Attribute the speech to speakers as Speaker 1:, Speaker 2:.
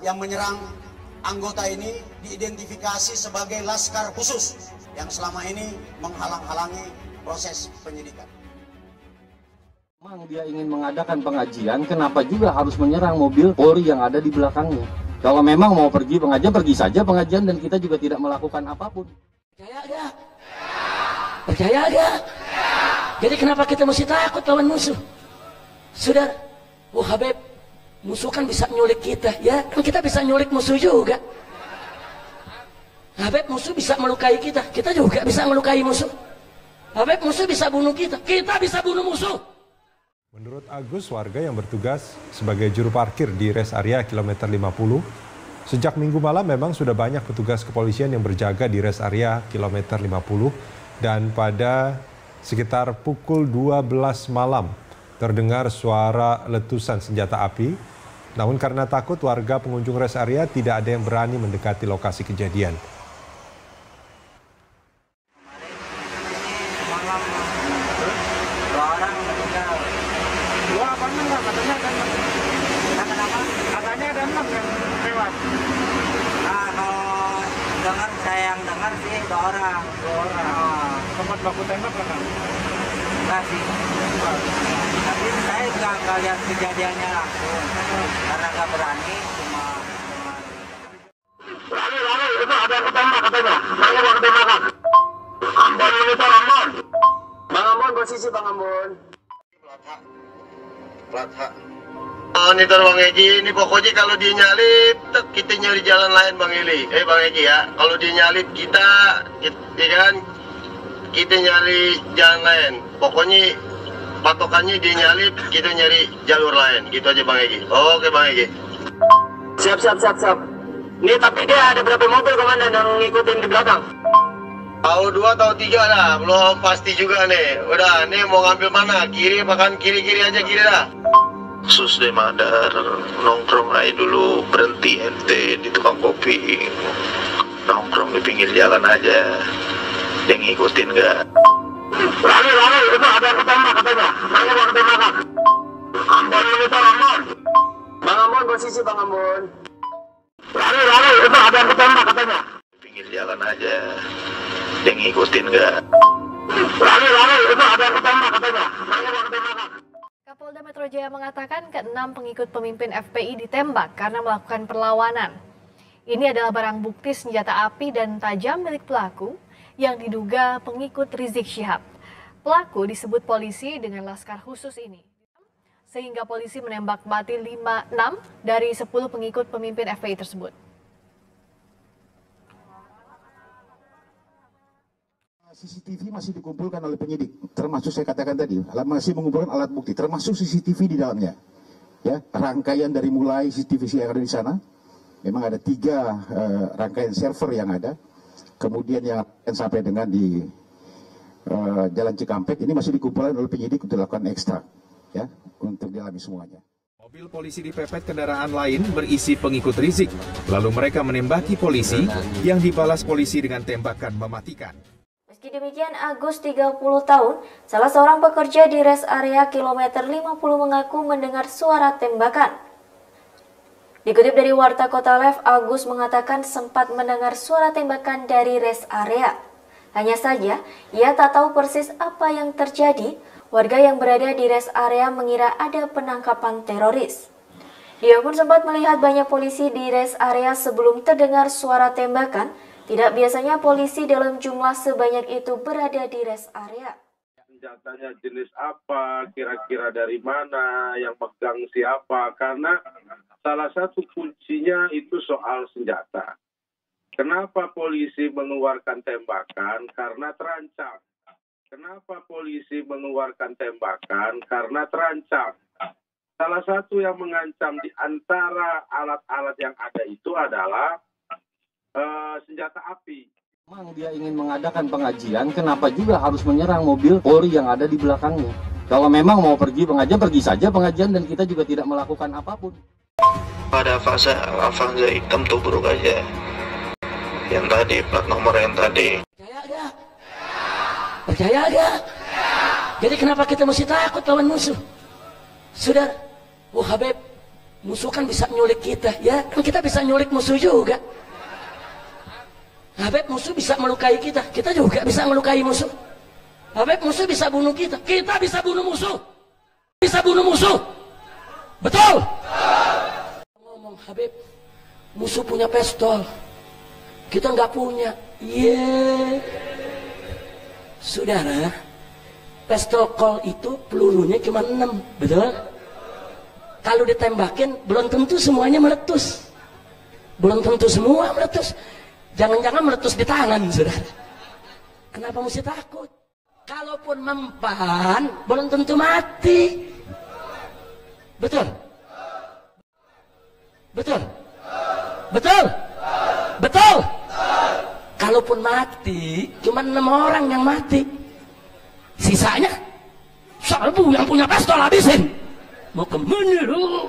Speaker 1: yang menyerang anggota ini diidentifikasi sebagai Laskar Khusus yang selama ini menghalang-halangi proses penyidikan.
Speaker 2: Memang dia ingin mengadakan pengajian, kenapa juga harus menyerang mobil Polri yang ada di belakangnya? Kalau memang mau pergi pengajian, pergi saja pengajian dan kita juga tidak melakukan apapun.
Speaker 3: Percaya ada? Percaya ada? Jadi kenapa kita mesti takut lawan musuh? Sudah, Habib, musuh kan bisa nyulik kita, ya? Kan kita bisa nyulik musuh juga. Habib, musuh bisa melukai kita, kita juga bisa melukai musuh. Habib, musuh bisa bunuh kita bisa bunuh musuh.
Speaker 4: Menurut Agus, warga yang bertugas sebagai juru parkir di rest area kilometer 50, sejak Minggu malam memang sudah banyak petugas kepolisian yang berjaga di rest area kilometer 50 dan pada sekitar pukul 12 malam terdengar suara letusan senjata api. Namun karena takut, warga pengunjung rest area tidak ada yang berani mendekati lokasi kejadian.
Speaker 5: Dengar sih dua orang.
Speaker 6: Tempat baku tembak kan?
Speaker 5: Enggak sih. Tapi saya nggak lihat kejadiannya langsung karena nggak berani.
Speaker 6: Lalu itu ada yang ketembak katanya. Saya mau ketembakan. Ambon monitor Ambon. Bang Ambon, posisi Bang Ambon.
Speaker 7: Plat H. Monitor Bang Egi, ini pokoknya kalau dia nyalip, kita nyari jalan lain Bang Eli. Bang Egi ya, kalau dia nyalip kita kan, kita nyari jalan lain. Pokoknya patokannya dia nyalip, kita nyari jalur lain. Gitu aja Bang Egi. Oke Bang Egi.
Speaker 6: Siap. Nih tapi dia ada berapa mobil komandan yang ngikutin di belakang?
Speaker 7: Tahu 2 tahu 3 dah, belum pasti juga nih. Udah, nih mau ngambil mana? Kiri, makan kiri aja kiri dah.
Speaker 8: Khusus deh Madar, nongkrong aja dulu, berhenti ente di tukang kopi, nongkrong di pinggir jalan aja, dia ngikutin gak?
Speaker 6: Lalu itu ada yang ketembak katanya. Saya mau ketembakan. Ambon monitor Ambon. Bang Ambon, posisi Bang Ambon. Lalu itu ada yang ketembak katanya.
Speaker 8: Di pinggir jalan aja, dia ngikutin gak?
Speaker 6: Lalu itu ada yang ketembak katanya. Saya mau ketembakan.
Speaker 9: Kapolda Metro Jaya mengatakan ke-6 pengikut pemimpin FPI ditembak karena melakukan perlawanan. Ini adalah barang bukti senjata api dan tajam milik pelaku yang diduga pengikut Rizik Syihab. Pelaku disebut polisi dengan Laskar Khusus ini. Sehingga polisi menembak mati 6 dari 10 pengikut pemimpin FPI tersebut.
Speaker 10: CCTV masih dikumpulkan oleh penyidik, termasuk saya katakan tadi, masih mengumpulkan alat bukti, termasuk CCTV di dalamnya. Ya, rangkaian dari mulai CCTV yang ada di sana, memang ada 3 rangkaian server yang ada, kemudian yang sampai dengan di Jalan Cikampek, ini masih dikumpulkan oleh penyidik untuk dilakukan ekstrak, ya, untuk dialami semuanya.
Speaker 11: Mobil polisi dipepet kendaraan lain berisi pengikut Rizik, lalu mereka menembaki polisi yang dibalas polisi dengan tembakan mematikan.
Speaker 12: Meski demikian, Agus 30 tahun, salah seorang pekerja di rest area kilometer 50 mengaku mendengar suara tembakan. Dikutip dari Warta Kota Live, Agus mengatakan sempat mendengar suara tembakan dari rest area. Hanya saja, ia tak tahu persis apa yang terjadi. Warga yang berada di rest area mengira ada penangkapan teroris. Dia pun sempat melihat banyak polisi di rest area sebelum terdengar suara tembakan. Tidak biasanya polisi dalam jumlah sebanyak itu berada di rest area.
Speaker 13: Senjatanya jenis apa, kira-kira dari mana, yang pegang siapa, karena salah satu kuncinya itu soal senjata. Kenapa polisi mengeluarkan tembakan? Karena terancam. Kenapa polisi mengeluarkan tembakan? Karena terancam. Salah satu yang mengancam di antara alat-alat yang ada itu adalah senjata api.
Speaker 2: Memang dia ingin mengadakan pengajian, kenapa juga harus menyerang mobil Polri yang ada di belakangnya? Kalau memang mau pergi pengajian, pergi saja pengajian dan kita juga tidak melakukan apapun.
Speaker 8: Ada fase Avanza hitam tubruk aja. Yang tadi, plat nomor yang tadi.
Speaker 3: Percaya ada? Jadi kenapa kita mesti takut lawan musuh? Sudah, Habib, musuh kan bisa nyulik kita, ya kan kita bisa nyulik musuh juga. Habib, musuh bisa melukai kita, kita juga bisa melukai musuh. Habib, musuh bisa bunuh kita bisa bunuh musuh. Bisa bunuh musuh. Betul? Ngomong Habib, musuh punya pistol, kita nggak punya. Iya. Saudara, pistol Colt itu pelurunya cuma 6, betul? Kalau ditembakin belum tentu semuanya meletus. Belum tentu semua meletus. Jangan-jangan meletus di tangan, saudara. Kenapa mesti takut? Kalaupun mempan, belum tentu mati. Betul? Betul? Betul? Betul? Kalaupun mati, cuma 6 orang yang mati. Sisanya, serbu yang punya pistol habisin. Mau kemana lu?